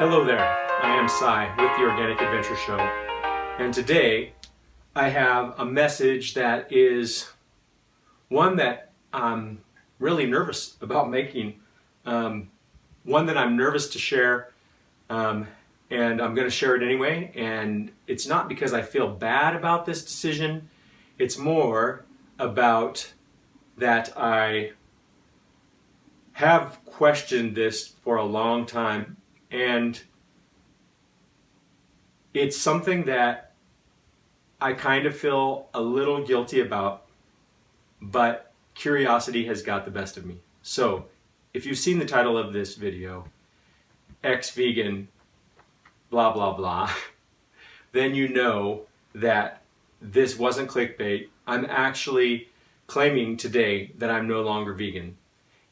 Hello there, I am Cy with the Organic Adventure Show, and today I have a message that is one that I'm really nervous about making, one that I'm nervous to share, and I'm going to share it anyway. And it's not because I feel bad about this decision, it's more about that I have questioned this for a long time, and it's something that I kind of feel a little guilty about, but curiosity has got the best of me. So if you've seen the title of this video, ex-vegan, blah, blah, blah, then you know that this wasn't clickbait. I'm actually claiming today that I'm no longer vegan.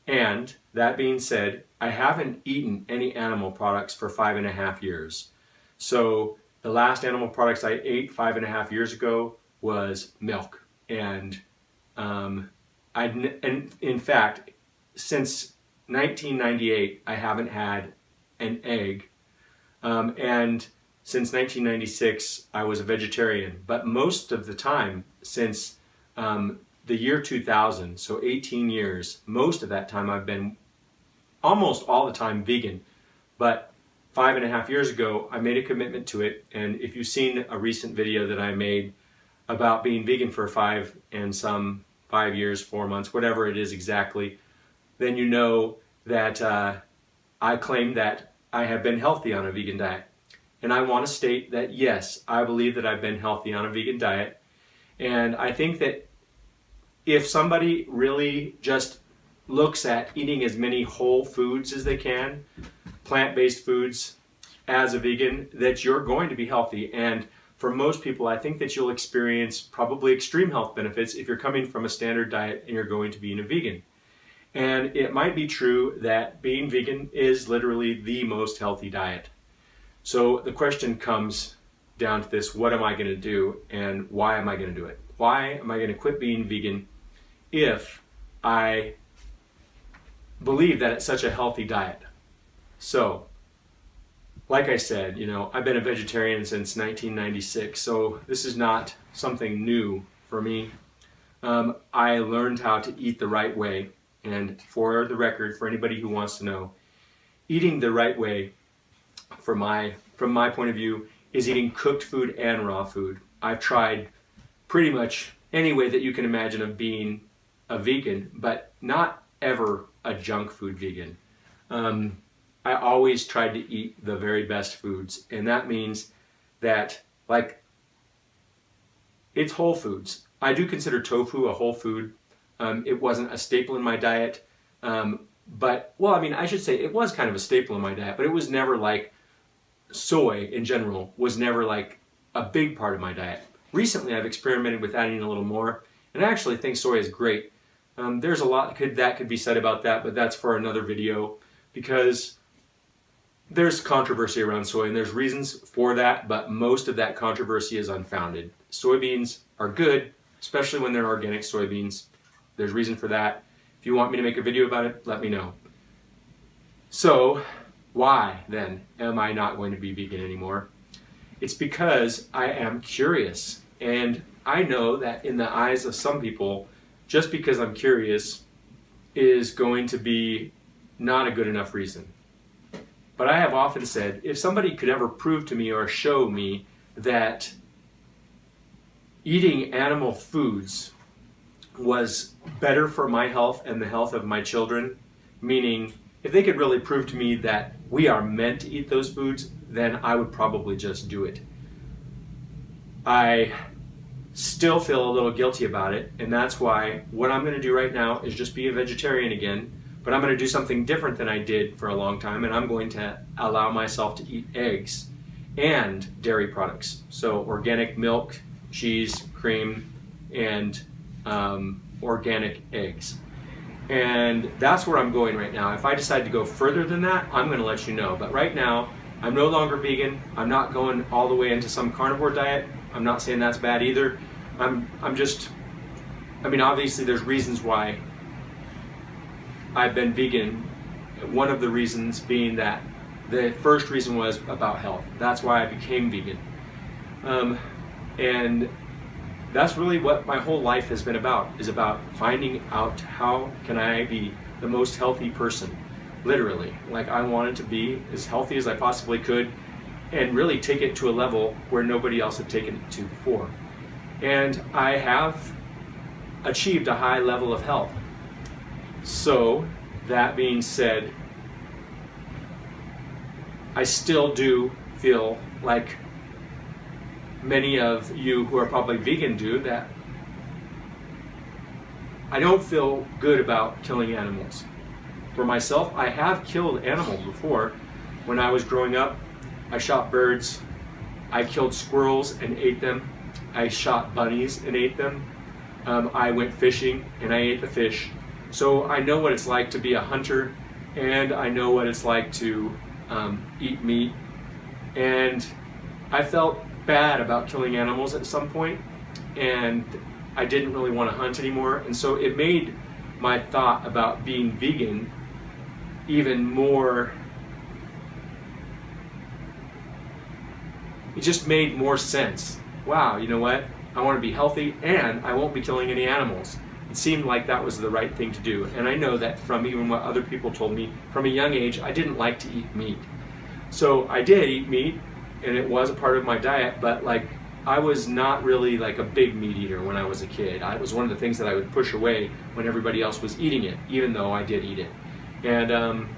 And that being said, I haven't eaten any animal products for 5.5 years. So the last animal products I ate 5.5 years ago was milk. And in fact, since 1998, I haven't had an egg. And since 1996, I was a vegetarian. But most of the time, since the year 2000, so 18 years, most of that time I've been almost all the time vegan. But 5.5 years ago, I made a commitment to it. And if you've seen a recent video that I made about being vegan for 5 years, 4 months, whatever it is exactly, then you know that I claim that I have been healthy on a vegan diet. And I want to state that yes, I believe that I've been healthy on a vegan diet. And I think that if somebody really just looks at eating as many whole foods as they can, plant-based foods as a vegan, that you're going to be healthy. And for most people, I think that you'll experience probably extreme health benefits if you're coming from a standard diet and you're going to be a vegan. And it might be true that being vegan is literally the most healthy diet. So the question comes down to this: what am I going to do, and why am I going to do it? Why am I going to quit being vegan if I believe that it's such a healthy diet? So, like I said, I've been a vegetarian since 1996, so this is not something new for me. I learned how to eat the right way, and for the record, for anybody who wants to know, eating the right way, from my point of view, is eating cooked food and raw food. I've tried pretty much any way that you can imagine of being a vegan, but not ever a junk food vegan. I always tried to eat the very best foods, and that means that, it's whole foods. I do consider tofu a whole food. It wasn't a staple in my diet, I should say it was kind of a staple in my diet, but it was never like soy in general was never like a big part of my diet. Recently, I've experimented with adding a little more, and I actually think soy is great. There's a lot that could be said about that, but that's for another video, because there's controversy around soy, and there's reasons for that, but most of that controversy is unfounded. Soybeans are good, especially when they're organic soybeans. There's reason for that. If you want me to make a video about it, let me know. So, why then am I not going to be vegan anymore? It's because I am curious, and I know that in the eyes of some people, just because I'm curious is going to be not a good enough reason. But I have often said, if somebody could ever prove to me or show me that eating animal foods was better for my health and the health of my children, meaning if they could really prove to me that we are meant to eat those foods, then I would probably just do it. I still feel a little guilty about it, and that's why what I'm going to do right now is just be a vegetarian again, but I'm going to do something different than I did for a long time, and I'm going to allow myself to eat eggs and dairy products. So organic milk, cheese, cream, and organic eggs. And that's where I'm going right now. If I decide to go further than that, I'm going to let you know. But right now, I'm no longer vegan. I'm not going all the way into some carnivore diet. I'm not saying that's bad either. Obviously there's reasons why I've been vegan. One of the reasons being that the first reason was about health. That's why I became vegan. And that's really what my whole life has been about, is about finding out how can I be the most healthy person, literally. Like, I wanted to be as healthy as I possibly could and really take it to a level where nobody else had taken it to before. And I have achieved a high level of health. So, that being said, I still do feel like many of you who are probably vegan do, that I don't feel good about killing animals. For myself, I have killed animals before. When I was growing up, I shot birds, I killed squirrels and ate them, I shot bunnies and ate them, I went fishing and I ate the fish. So I know what it's like to be a hunter, and I know what it's like to eat meat. And I felt bad about killing animals at some point, and I didn't really want to hunt anymore. And so it made my thought about being vegan even more, it just made more sense. Wow, you know what? I want to be healthy and I won't be killing any animals. It seemed like that was the right thing to do. And I know that from even what other people told me, from a young age, I didn't like to eat meat. So I did eat meat, and it was a part of my diet, but like, I was not really like a big meat eater when I was a kid. It was one of the things that I would push away when everybody else was eating it, even though I did eat it. And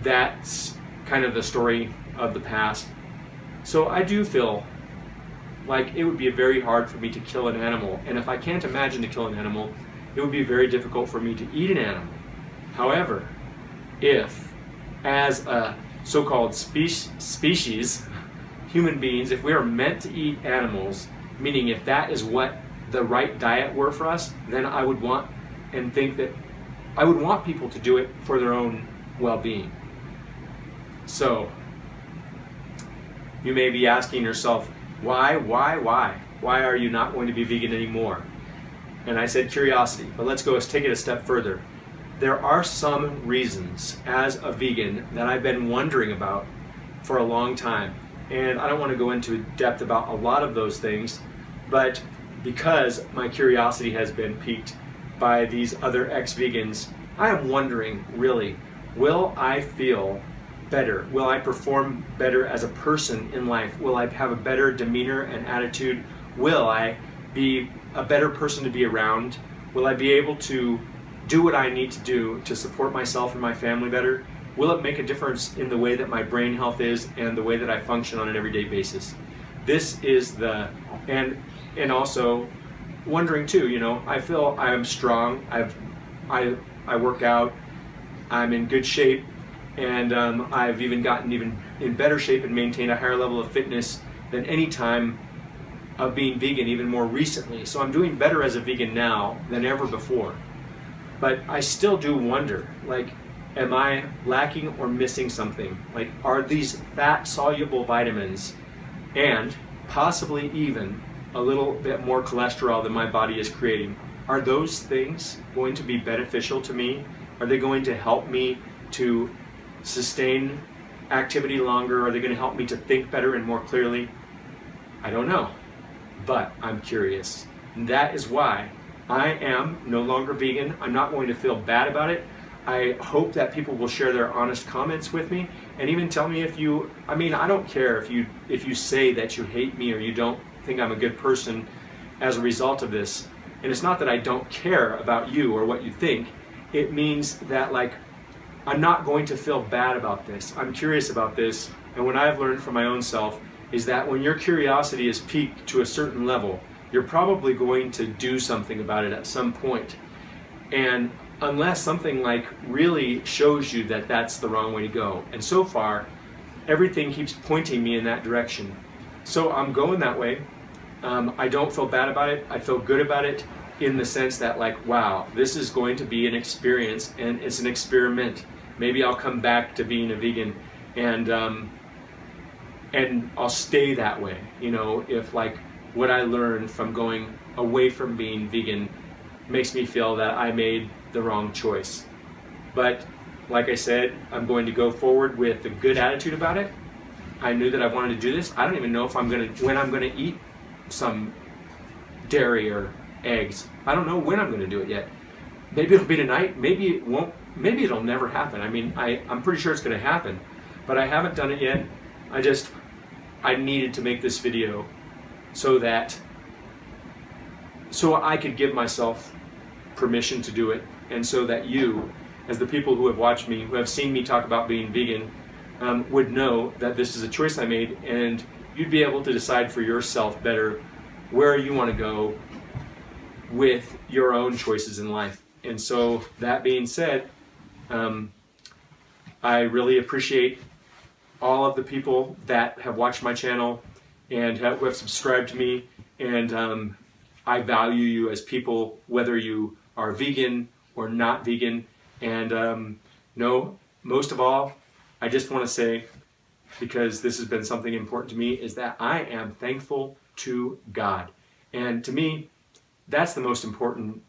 that's kind of the story of the past. So I do feel like it would be very hard for me to kill an animal, and if I can't imagine to kill an animal, it would be very difficult for me to eat an animal. However, if, as a so-called species, human beings, if we are meant to eat animals, meaning if that is what the right diet were for us, then I would want and think that I would want people to do it for their own well-being. So, you may be asking yourself, why are you not going to be vegan anymore? And I said curiosity, but let's take it a step further. There are some reasons as a vegan that I've been wondering about for a long time. And I don't want to go into depth about a lot of those things, but because my curiosity has been piqued by these other ex-vegans, I am wondering, really, will I feel better? Will I perform better as a person in life? Will I have a better demeanor and attitude? Will I be a better person to be around? Will I be able to do what I need to do to support myself and my family better? Will it make a difference in the way that my brain health is and the way that I function on an everyday basis? This is and also wondering too, you know, I feel I am strong, I work out, I'm in good shape, and I've even gotten even in better shape and maintained a higher level of fitness than any time of being vegan, even more recently. So I'm doing better as a vegan now than ever before. But I still do wonder, like, am I lacking or missing something? Like, are these fat-soluble vitamins and possibly even a little bit more cholesterol than my body is creating, are those things going to be beneficial to me? Are they going to help me to sustain activity longer? Are they going to help me to think better and more clearly? I don't know, but I'm curious. And that is why I am no longer vegan. I'm not going to feel bad about it. I hope that people will share their honest comments with me, and even tell me if you, I mean, I don't care if you say that you hate me or you don't think I'm a good person as a result of this. And it's not that I don't care about you or what you think. It means that, like, I'm not going to feel bad about this. I'm curious about this, and what I've learned from my own self is that when your curiosity is piqued to a certain level, you're probably going to do something about it at some point. And unless something like really shows you that that's the wrong way to go. And so far, everything keeps pointing me in that direction. So I'm going that way. I don't feel bad about it. I feel good about it in the sense that, like, wow, this is going to be an experience, and it's an experiment. Maybe I'll come back to being a vegan, and I'll stay that way. You know, if like what I learned from going away from being vegan makes me feel that I made the wrong choice. But like I said, I'm going to go forward with a good attitude about it. I knew that I wanted to do this. I don't even know if when I'm gonna eat some dairy or eggs. I don't know when I'm gonna do it yet. Maybe it'll be tonight, maybe it won't, maybe it'll never happen. I mean, I'm pretty sure it's gonna happen, but I haven't done it yet. I needed to make this video so I could give myself permission to do it, and so that you, as the people who have watched me, who have seen me talk about being vegan, would know that this is a choice I made, and you'd be able to decide for yourself better where you want to go with your own choices in life. And so, that being said, I really appreciate all of the people that have watched my channel and who have subscribed to me, and I value you as people, whether you are vegan or not vegan. And no, most of all, I just want to say, because this has been something important to me, is that I am thankful to God. And to me, that's the most important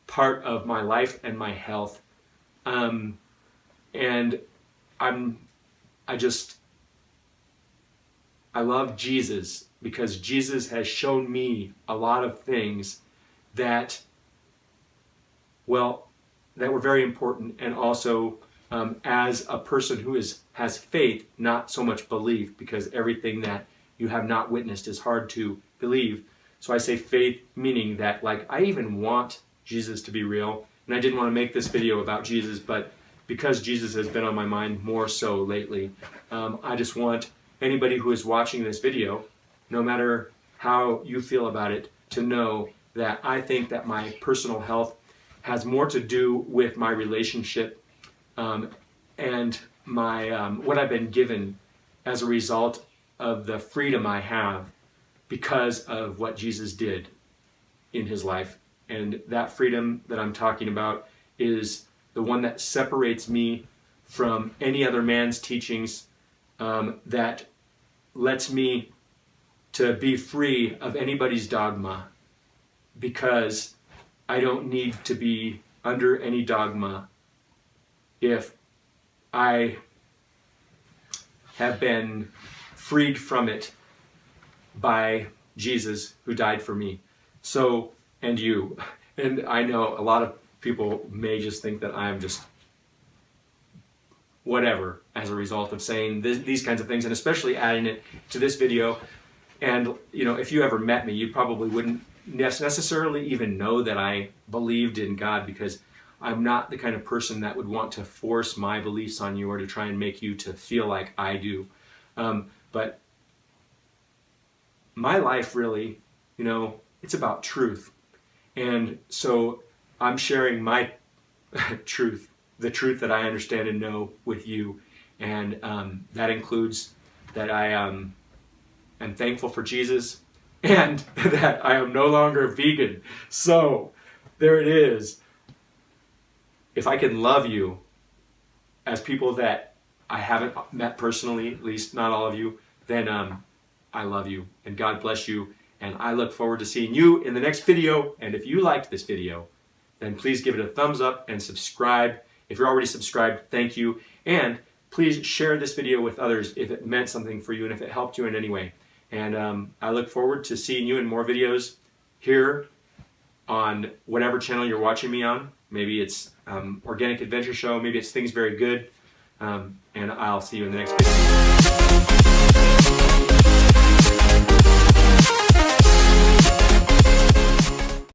part of my life and my health. And I love Jesus, because Jesus has shown me a lot of things that were very important, and also as a person who has faith, not so much belief, because everything that you have not witnessed is hard to believe. So I say faith, meaning that, like, I even want Jesus to be real, and I didn't want to make this video about Jesus, but because Jesus has been on my mind more so lately, I just want anybody who is watching this video, no matter how you feel about it, to know that I think that my personal health has more to do with my relationship and my what I've been given as a result of the freedom I have because of what Jesus did in his life. And that freedom that I'm talking about is the one that separates me from any other man's teachings, that lets me to be free of anybody's dogma, because I don't need to be under any dogma if I have been freed from it by Jesus, who died for me. So, and you. And I know a lot of people may just think that I'm just whatever as a result of saying these kinds of things, and especially adding it to this video. And, you know, if you ever met me, you probably wouldn't necessarily even know that I believed in God, because I'm not the kind of person that would want to force my beliefs on you or to try and make you to feel like I do. But my life really, you know, it's about truth. And so I'm sharing my truth, the truth that I understand and know, with you. And that includes that I am thankful for Jesus, and that I am no longer vegan. So there it is. If I can love you as people that I haven't met personally, at least not all of you, then I love you, and God bless you. And I look forward to seeing you in the next video. And if you liked this video, then please give it a thumbs up and subscribe. If you're already subscribed, thank you. And please share this video with others if it meant something for you and if it helped you in any way. And I look forward to seeing you in more videos here on whatever channel you're watching me on. Maybe it's Organic Adventure Show, maybe it's Things Very Good. And I'll see you in the next video.